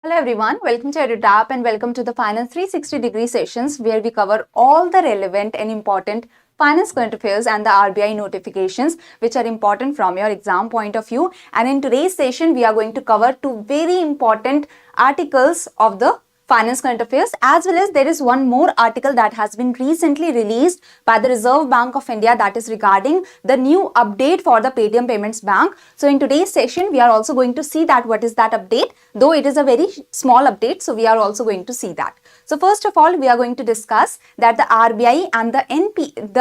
Hello everyone, welcome to EduTap and welcome to the Finance 360-degree sessions where we cover all the relevant and important finance current affairs and the RBI notifications which are important from your exam point of view. And in today's session, we are going to cover two very important articles of the finance current affairs, as well as there is one more article that has been recently released by the Reserve Bank of India that is regarding the new update for the Paytm Payments Bank. So in today's session, we are also going to see that what is that update, though it is a very small update. So we are also going to see that. So first of all, we are going to discuss that the RBI and the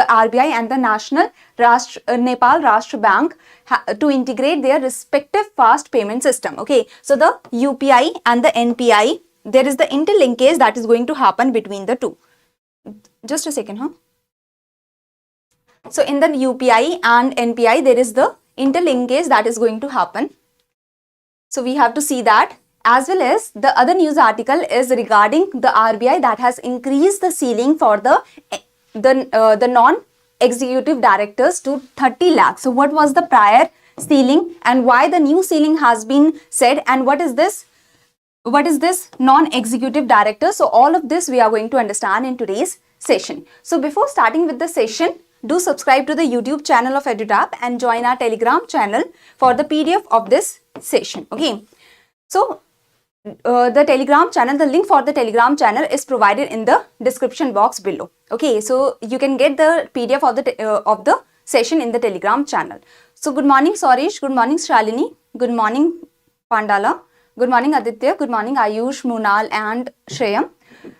RBI and the National Nepal Rashtra Bank to integrate their respective fast payment system. Okay, so the UPI and the NPI, there is the interlinkage that is going to happen between the two. Just a second, So in the UPI and NPI, there is the interlinkage that is going to happen. So we have to see that, as well as the other news article is regarding the RBI that has increased the ceiling for the non-executive directors to 30 lakhs. So what was the prior ceiling and why the new ceiling has been set, and what is this non-executive director? So all of this we are going to understand in today's session. So before starting with the session, do subscribe to the YouTube channel of EduTap and join our Telegram channel for the PDF of this session. Okay, so the Telegram channel, the link for the Telegram channel is provided in the description box below. Okay, so you can get the PDF of the session in the Telegram channel. So good morning Sarish, good morning Shalini, good morning Pandala, good morning Aditya, good morning Ayush, Munal and Shreyam.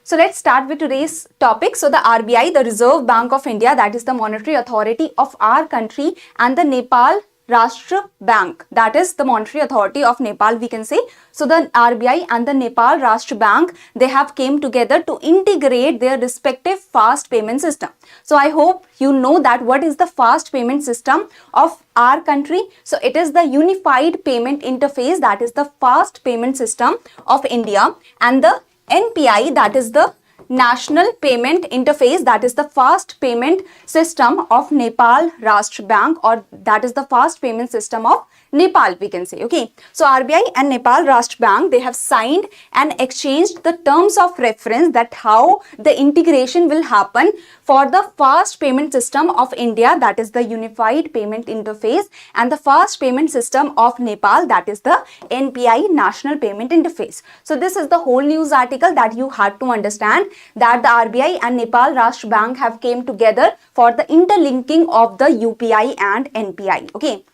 So let's start with today's topic. So the RBI, the Reserve Bank of India, that is the monetary authority of our country, and the Nepal Rashtra Bank, that is the monetary authority of Nepal, we can say. So the RBI and the Nepal Rashtra Bank, they have came together to integrate their respective fast payment system. So I hope you know that what is the fast payment system of our country. So it is the unified payment interface, that is the fast payment system of India, and the NPI, that is the National Payment Interface, that is the fast payment system of Nepal Rashtra Bank, or that is the fast payment system of Nepal, we can say. Okay, so RBI and Nepal Rashtra Bank, they have signed and exchanged the terms of reference that how the integration will happen for the fast payment system of India, that is the Unified Payment Interface, and the fast payment system of Nepal, that is the NPI, National Payment Interface. So this is the whole news article that you had to understand, that the RBI and Nepal Rashtra Bank have came together for the interlinking of the UPI and NPI. Okay.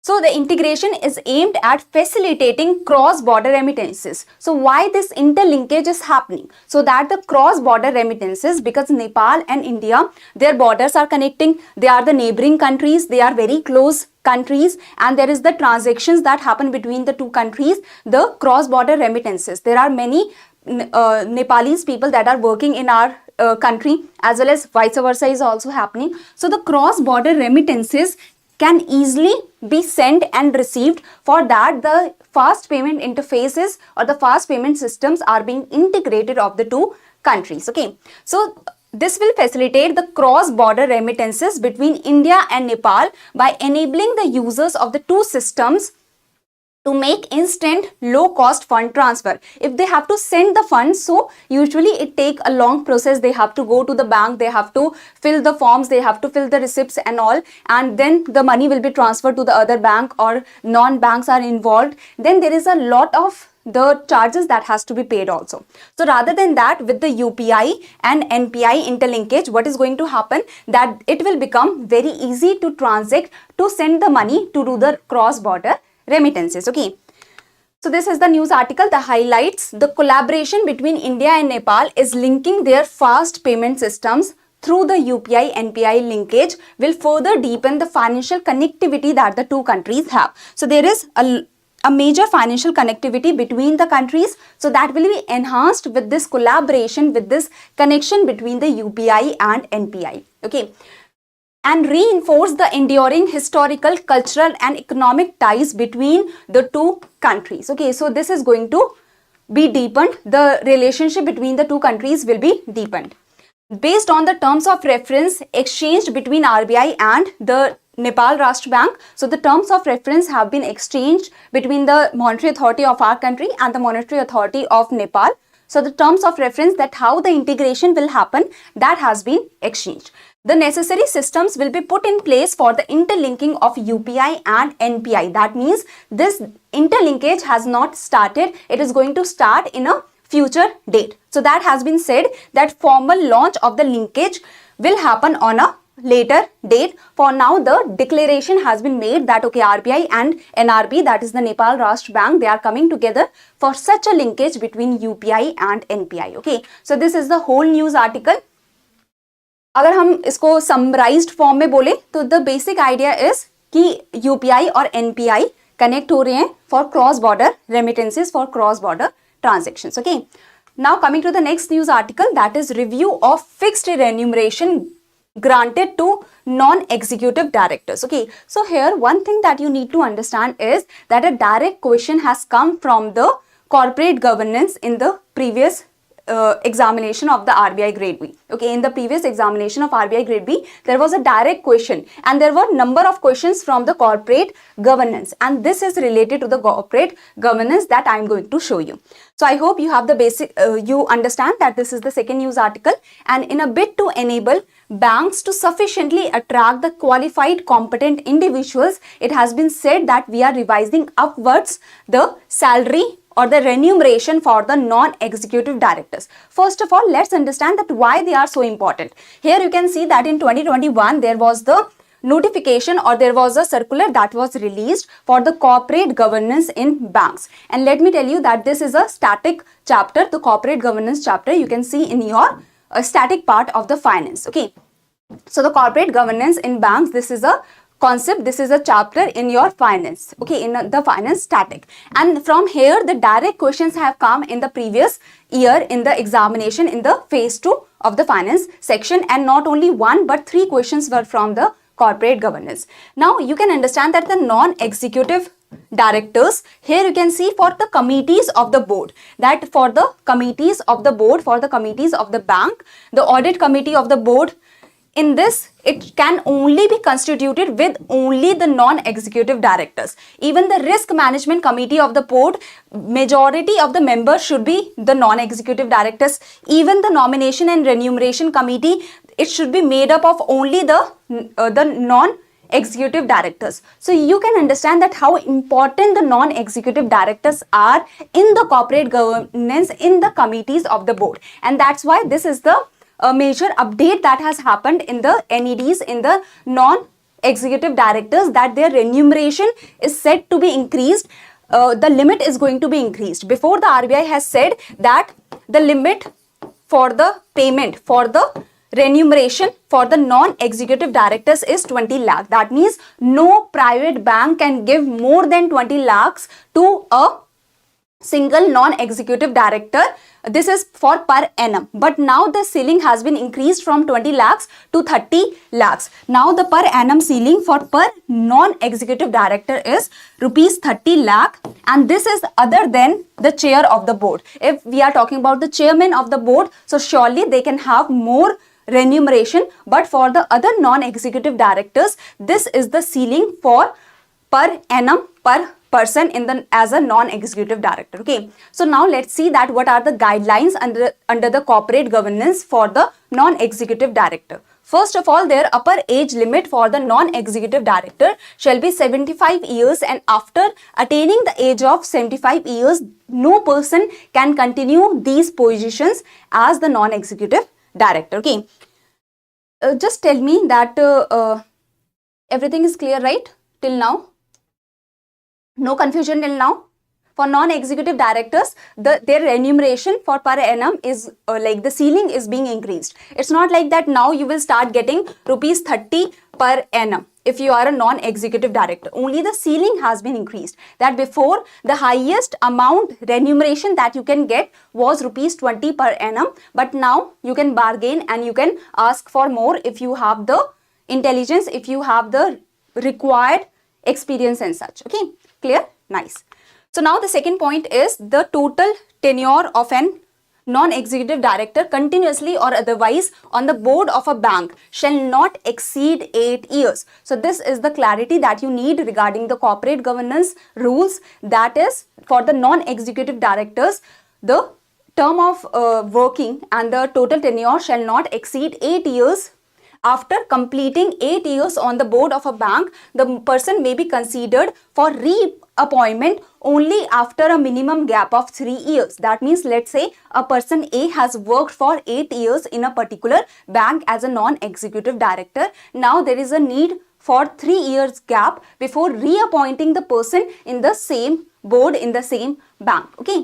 So the integration is aimed at facilitating cross-border remittances. So why this interlinkage is happening? So that the cross-border remittances, because Nepal and India, their borders are connecting, they are the neighboring countries, they are very close countries, and there is the transactions that happen between the two countries, the cross-border remittances. There are many Nepalese people that are working in our country, as well as vice versa is also happening. So the cross-border remittances can easily be sent and received. For that, the fast payment interfaces or the fast payment systems are being integrated of the two countries. Okay, so this will facilitate the cross-border remittances between India and Nepal by enabling the users of the two systems to make instant low-cost fund transfer. If they have to send the funds, so usually it take a long process. They have to go to the bank, they have to fill the forms, they have to fill the receipts and all, and then the money will be transferred to the other bank, or non-banks are involved. Then there is a lot of the charges that has to be paid also. So rather than that, with the UPI and NPI interlinkage, what is going to happen, that it will become very easy to transact, to send the money, to do the cross-border remittances. Okay, so this is the news article. The highlights: the collaboration between India and Nepal is linking their fast payment systems through the UPI NPI linkage will further deepen the financial connectivity that the two countries have. So there is a major financial connectivity between the countries, so that will be enhanced with this collaboration, with this connection between the UPI and NPI. Okay, and reinforce the enduring historical, cultural and economic ties between the two countries. Okay, so this is going to be deepened. The relationship between the two countries will be deepened. Based on the terms of reference exchanged between RBI and the Nepal Rashtra Bank. So the terms of reference have been exchanged between the monetary authority of our country and the monetary authority of Nepal. So the terms of reference, that how the integration will happen, that has been exchanged. The necessary systems will be put in place for the interlinking of UPI and NPI. That means this interlinkage has not started. It is going to start in a future date. So that has been said that formal launch of the linkage will happen on a later date. For now, the declaration has been made that okay, RBI and NRB, that is the Nepal Rashtra Bank, they are coming together for such a linkage between UPI and NPI. Okay, so this is the whole news article. अगर हम इसको summarised form में बोले तो the basic idea is कि UPI और NPI connect हो रहे हैं for cross border remittances, for cross border transactions. Okay, now coming to the next news article, that is review of fixed remuneration granted to non-executive directors. Okay, so here one thing that you need to understand is that a direct question has come from the corporate governance in the previous examination of the RBI Grade B. Okay, in the previous examination of RBI Grade B, there was a direct question and there were number of questions from the corporate governance, and this is related to the corporate governance that I am going to show you. So I hope you have the basic, you understand that this is the second news article, and in a bid to enable banks to sufficiently attract the qualified competent individuals, it has been said that we are revising upwards the salary or the remuneration for the non-executive directors. First of all, let's understand that why they are so important. Here you can see that in 2021 there was the notification or there was a circular that was released for the corporate governance in banks, and let me tell you that this is a static chapter, the corporate governance chapter. You can see in your static part of the finance. Okay, so the corporate governance in banks, this is a concept, this is a chapter in your finance. Okay, in the finance static, and from here the direct questions have come in the previous year in the examination in the phase 2 of the finance section, and not only one but 3 questions were from the corporate governance. Now you can understand that the non-executive directors, here you can see for the committees of the board, that for the committees of the board, for the committees of the bank, the audit committee of the board, in this it can only be constituted with only the non-executive directors. Even the risk management committee of the board, majority of the members should be the non-executive directors. Even the nomination and remuneration committee, it should be made up of only the non-executive directors. So you can understand that how important the non-executive directors are in the corporate governance in the committees of the board, and that's why this is the major update that has happened in the NEDs, in the non-executive directors, that their remuneration is said to be increased. The limit is going to be increased. Before, the RBI has said that the limit for the payment for the remuneration for the non-executive directors is 20 lakh. That means no private bank can give more than 20 lakhs to a single non-executive director. This is for per annum, but now the ceiling has been increased from 20 lakhs to 30 lakhs. Now the per annum ceiling for per non-executive director is rupees 30 lakh, and this is other than the chair of the board. If we are talking about the chairman of the board, so surely they can have more remuneration, but for the other non-executive directors, this is the ceiling for per annum per person in the as a non-executive director. Okay, so now let's see that what are the guidelines under the corporate governance for the non-executive director. First of all, their upper age limit for the non-executive director shall be 75 years, and after attaining the age of 75 years, no person can continue these positions as the non-executive director. Okay, just tell me that everything is clear, right, till now? No confusion till now? For non-executive directors, their remuneration for per annum is like the ceiling is being increased. It's not like that now you will start getting rupees 30 per annum if you are a non-executive director. Only the ceiling has been increased. That before, the highest amount remuneration that you can get was rupees 20 per annum, but now you can bargain and you can ask for more if you have the intelligence, if you have the required experience and such. Okay, clear? Nice. So now the second point is the total tenure of an non-executive director continuously or otherwise on the board of a bank shall not exceed 8 years. So this is the clarity that you need regarding the corporate governance rules. That is, for the non-executive directors, the term of working and the total tenure shall not exceed 8 years. After completing 8 years on the board of a bank, the person may be considered for reappointment only after a minimum gap of 3 years. That means, let's say a person A has worked for 8 years in a particular bank as a non-executive director. Now there is a need for 3 years gap before reappointing the person in the same board in the same bank. Okay.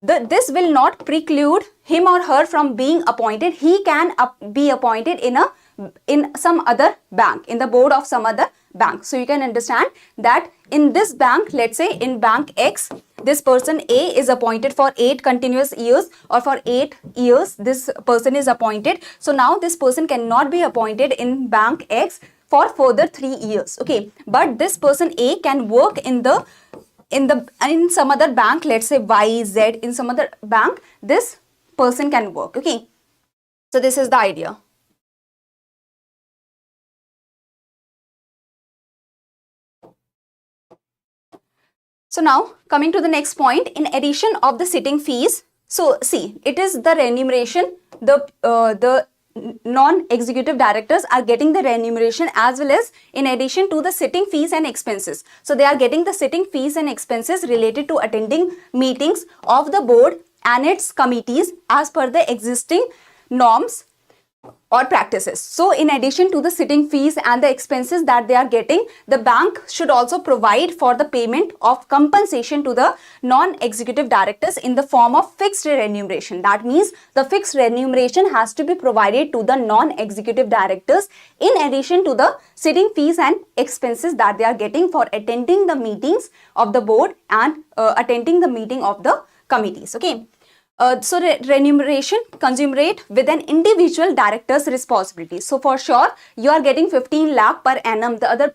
This will not preclude him or her from being appointed. He can be appointed in some other bank, in the board of some other bank. So you can understand that in this bank, let's say in bank X, this person A is appointed for 8 continuous years, or for 8 years this person is appointed. So now this person cannot be appointed in bank X for further 3 years. Okay, but this person A can work in some other bank, let's say Y, Z, in some other bank, this person can work. Okay, so this is the idea. So now coming to the next point, in addition of the sitting fees, so see, it is the remuneration, the non-executive directors are getting the remuneration as well as in addition to the sitting fees and expenses. So they are getting the sitting fees and expenses related to attending meetings of the board and its committees as per the existing norms or practices. So in addition to the sitting fees and the expenses that they are getting, the bank should also provide for the payment of compensation to the non-executive directors in the form of fixed remuneration. That means the fixed remuneration has to be provided to the non-executive directors in addition to the sitting fees and expenses that they are getting for attending the meetings of the board and attending the meeting of the committees. Okay. So remuneration commensurate with an individual director's responsibility. So for sure, you are getting 15 lakh per annum. The other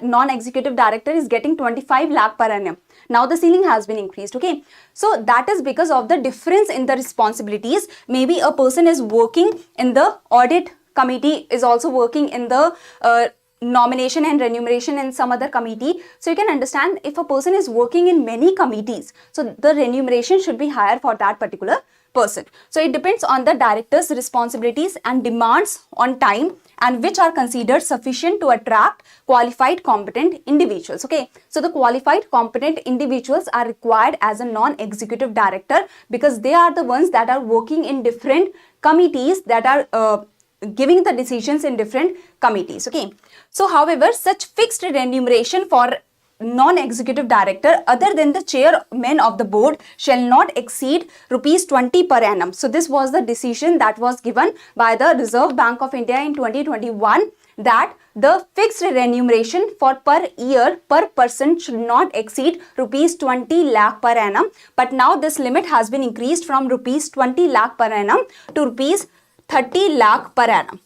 non-executive director is getting 25 lakh per annum. Now the ceiling has been increased. Okay, so that is because of the difference in the responsibilities. Maybe a person is working in the audit committee, is also working in the nomination and remuneration in some other committee. So you can understand, if a person is working in many committees, so the remuneration should be higher for that particular person. So it depends on the director's responsibilities and demands on time, and which are considered sufficient to attract qualified competent individuals. Okay, so the qualified competent individuals are required as a non-executive director because they are the ones that are working in different committees, that are giving the decisions in different committees. Okay, so however, such fixed remuneration for non-executive director other than the chairman of the board shall not exceed rupees 20 per annum. So this was the decision that was given by the Reserve Bank of India in 2021, that the fixed remuneration for per year per person should not exceed rupees 20 lakh per annum. But now this limit has been increased from rupees 20 lakh per annum to rupees 30 lakh per annum.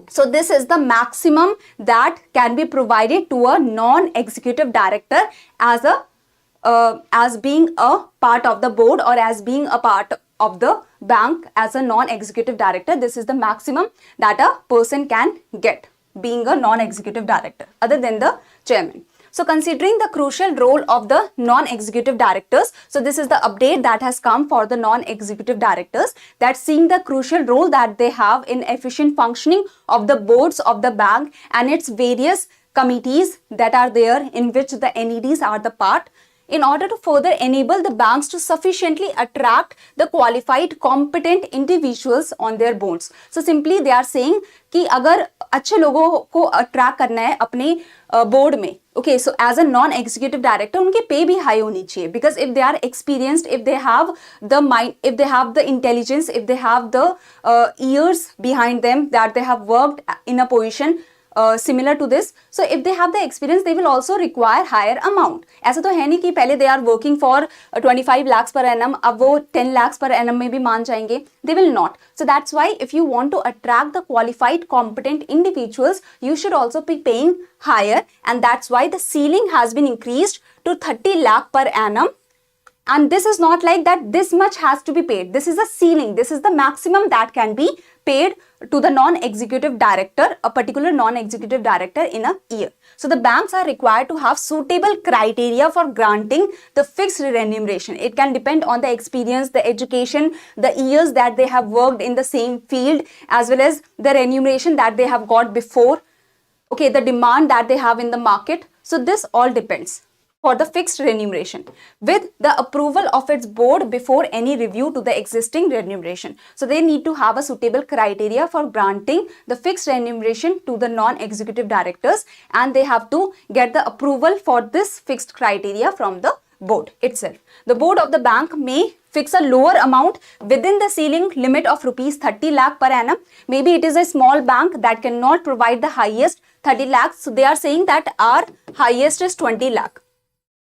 So this is the maximum that can be provided to a non-executive director as being a part of the board or as being a part of the bank as a non-executive director. This is the maximum that a person can get being a non-executive director other than the chairman. So considering the crucial role of the non-executive directors, so this is the update that has come for the non-executive directors, that seeing the crucial role that they have in efficient functioning of the boards of the bank and its various committees that are there, in which the NEDs are the part, in order to further enable the banks to sufficiently attract the qualified competent individuals on their boards. So simply they are saying कि अगर अच्छे लोगों को attract करना है अपने board में, okay, so as a non-executive director उनके pay भी high होनी चाहिए, because if they are experienced, if they have the mind, if they have the intelligence, if they have the years behind them, that they have worked in a position similar to this, so if they have the experience, they will also require higher amount. ऐसा तो है नहीं कि पहले they are working for 25 lakhs per annum, अब वो 10 lakhs per annum में भी मान जाएंगे, they will not. So that's why if you want to attract the qualified competent individuals, you should also be paying higher, and that's why the ceiling has been increased to 30 lakh per annum, And this is not like that this much has to be paid. This is a ceiling. This is the maximum that can be paid to the non-executive director, a particular non-executive director in a year. So the banks are required to have suitable criteria for granting the fixed remuneration. It can depend on the experience, the education, the years that they have worked in the same field, as well as the remuneration that they have got before, okay, the demand that they have in the market. So this all depends for the fixed remuneration with the approval of its board before any review to the existing remuneration. So they need to have a suitable criteria for granting the fixed remuneration to the non-executive directors, and they have to get the approval for this fixed criteria from the board itself. The board of the bank may fix a lower amount within the ceiling limit of rupees 30 lakh per annum. Maybe it is a small bank that cannot provide the highest 30 lakhs. So they are saying that our highest is 20 lakh.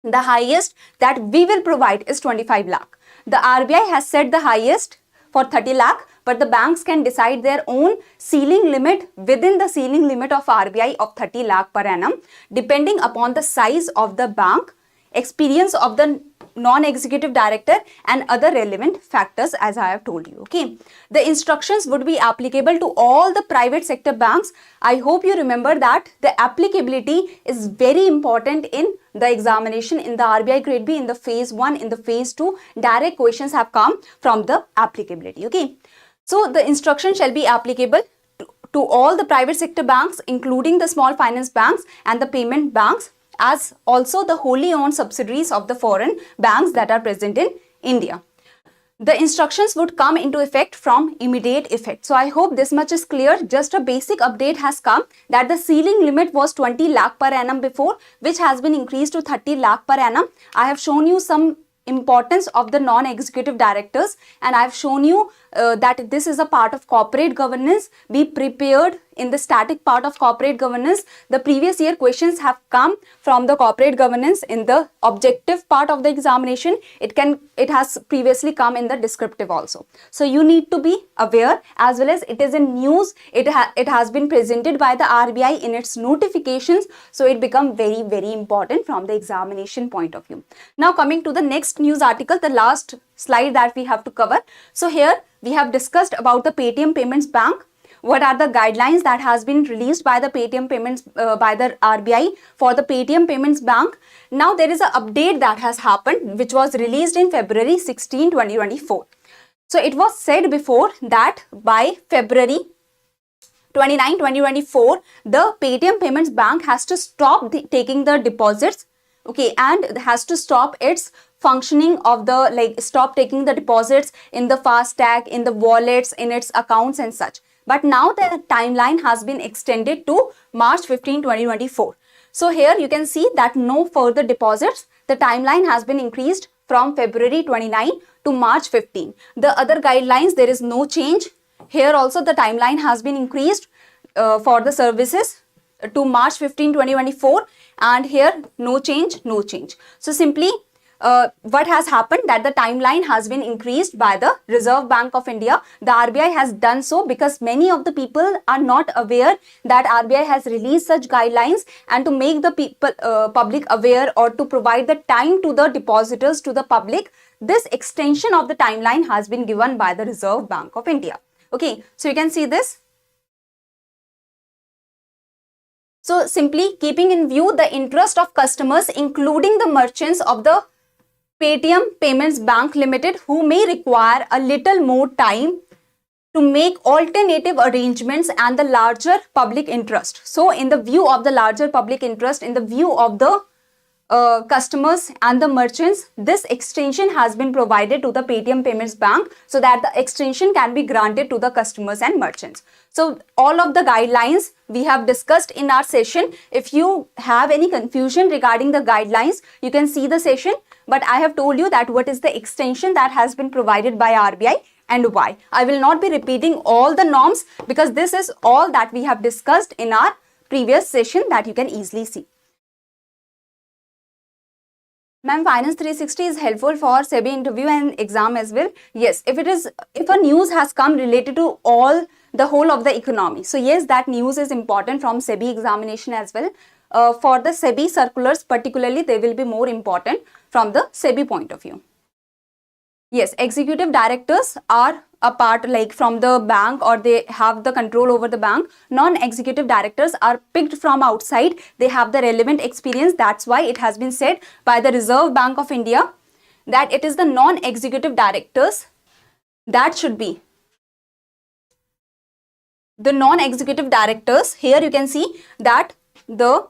The highest that we will provide is 25 lakh. The RBI has set the highest for 30 lakh, but the banks can decide their own ceiling limit within the ceiling limit of RBI of 30 lakh per annum, depending upon the size of the bank, experience of the non-executive director, and other relevant factors, as I have told you. Okay, the instructions would be applicable to all the private sector banks. I hope you remember that the applicability is very important in the examination in the RBI Grade B. In the phase 1, in the phase 2, direct questions have come from the applicability. Okay, so the instruction shall be applicable to all the private sector banks, including the small finance banks and the payment banks, as also the wholly owned subsidiaries of the foreign banks that are present in India. The instructions would come into effect from immediate effect. So I hope this much is clear. Just a basic update has come that the ceiling limit was 20 lakh per annum before, which has been increased to 30 lakh per annum. I have shown you some importance of the non-executive directors, and I have shown you that this is a part of corporate governance. Be prepared in the static part of corporate governance. The previous year questions have come from the corporate governance in the objective part of the examination. It has previously come in the descriptive also. So you need to be aware, as well as it is in news. It has been presented by the RBI in its notifications. So it becomes very, very important from the examination point of view. Now coming to the next news article, the last slide that we have to cover. So here we have discussed about the Paytm Payments Bank. What are the guidelines that has been released by the Paytm Payments by the RBI for the Paytm Payments Bank? Now there is an update that has happened, which was released in February 16, 2024. So it was said before that by February 29, 2024, the Paytm Payments Bank has to stop taking the deposits, okay, and has to stop its functioning of the, stop taking the deposits in the FASTag, in the wallets, in its accounts and such. But now the timeline has been extended to March 15, 2024. So here you can see that no further deposits. The timeline has been increased from February 29 to March 15. The other guidelines, there is no change. Here also the timeline has been increased for the services to March 15, 2024, and here no change, no change. So simply what has happened that the timeline has been increased by the Reserve Bank of India. The RBI has done so because many of the people are not aware that RBI has released such guidelines, and to make the people public aware, or to provide the time to the depositors, to the public, this extension of the timeline has been given by the Reserve Bank of India. Okay, so you can see this. So simply keeping in view the interest of customers, including the merchants of the Paytm Payments Bank Limited, who may require a little more time to make alternative arrangements, and the larger public interest. So in the view of the larger public interest, in the view of the customers and the merchants, this extension has been provided to the Paytm Payments Bank so that the extension can be granted to the customers and merchants. So all of the guidelines we have discussed in our session. If you have any confusion regarding the guidelines, you can see the session. But I have told you that what is the extension that has been provided by RBI and why. I will not be repeating all the norms because this is all that we have discussed in our previous session that you can easily see. Ma'am, Finance 360 is helpful for SEBI interview and exam as well. Yes, if a news has come related to the whole of the economy. So yes, that news is important from SEBI examination as well. For the SEBI circulars particularly, they will be more important from the SEBI point of view. Yes, executive directors are a part like from the bank, or they have the control over the bank. Non-executive directors are picked from outside. They have the relevant experience. That's why it has been said by the Reserve Bank of India that it is the non-executive directors that should be. The non-executive directors, here you can see that the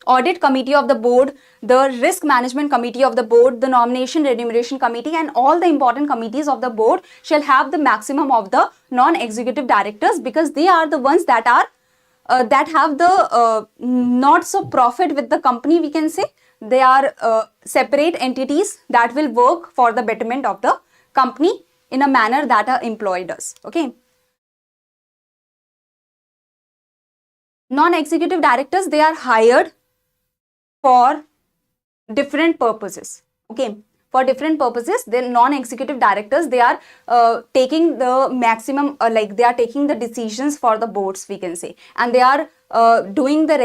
audit committee of the board, the risk management committee of the board, the nomination remuneration committee, and all the important committees of the board shall have the maximum of the non-executive directors, because they are the ones that are that have the not so profit with the company, we can say. They are separate entities that will work for the betterment of the company in a manner that a employee does. Okay. Non-executive directors, they are hired for different purposes. Okay, for different purposes. The non-executive directors, they are taking the maximum, like they are taking the decisions for the boards, we can say, and they are doing the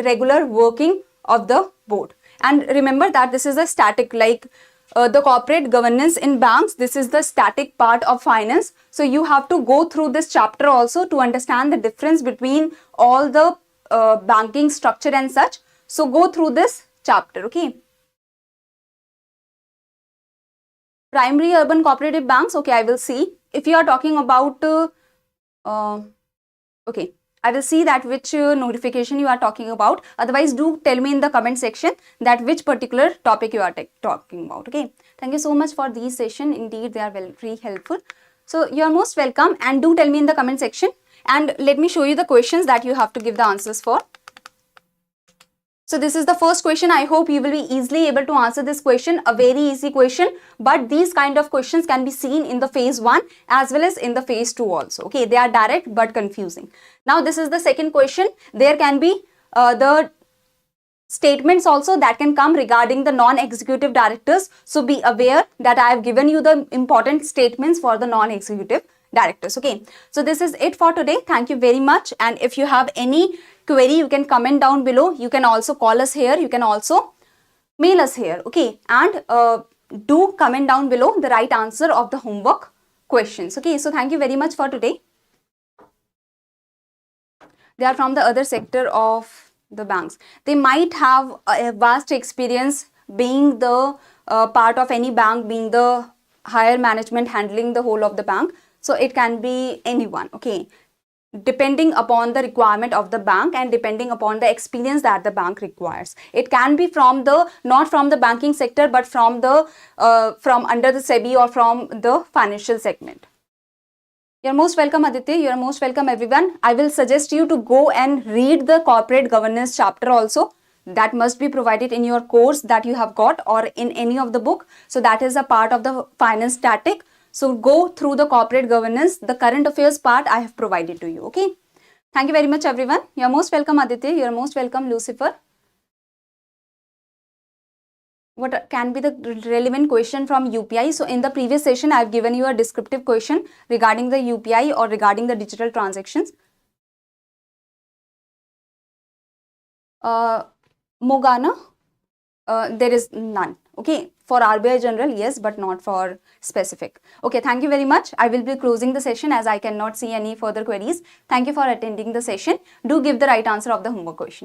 regular working of the board. And remember that this is a static, like the corporate governance in banks, this is the static part of finance. So you have to go through this chapter also to understand the difference between all the banking structure and such. So go through this chapter. Okay. Primary urban cooperative banks. Okay, I will see. If you are talking about okay, I will see that which notification you are talking about. Otherwise, do tell me in the comment section that which particular topic you are talking about. Okay. Thank you so much for these session. Indeed, they are very helpful. So you are most welcome, and do tell me in the comment section, and let me show you the questions that you have to give the answers for. So this is the first question. I hope you will be easily able to answer this question, a very easy question, but these kind of questions can be seen in the phase 1 as well as in the phase 2 also. Okay, they are direct but confusing. Now this is the second question. There can be the statements also that can come regarding the non-executive directors. So be aware that I have given you the important statements for the non-executive directors. Okay, so this is it for today. Thank you very much, and if you have any query, you can comment down below. You can also call us here. You can also mail us here. Okay, and do comment down below the right answer of the homework questions. Okay, so thank you very much for today. They are from the other sector of the banks. They might have a vast experience being the part of any bank, being the higher management handling the whole of the bank. So it can be anyone. Okay, depending upon the requirement of the bank and depending upon the experience that the bank requires. It can be from the, not from the banking sector, but from the from under the SEBI or from the financial segment. You're most welcome, Aditya. You're most welcome, everyone. I will suggest you to go and read the corporate governance chapter also. That must be provided in your course that you have got, or in any of the book. So that is a part of the finance static. So go through the corporate governance, the current affairs part I have provided to you. Okay. Thank you very much, everyone. You're most welcome, Aditya. You're most welcome, Lucifer. What can be the relevant question from UPI? So in the previous session, I've given you a descriptive question regarding the UPI or regarding the digital transactions. Mogana, there is none. Okay, for RBI general, yes, but not for specific. Okay, thank you very much. I will be closing the session as I cannot see any further queries. Thank you for attending the session. Do give the right answer of the homework question.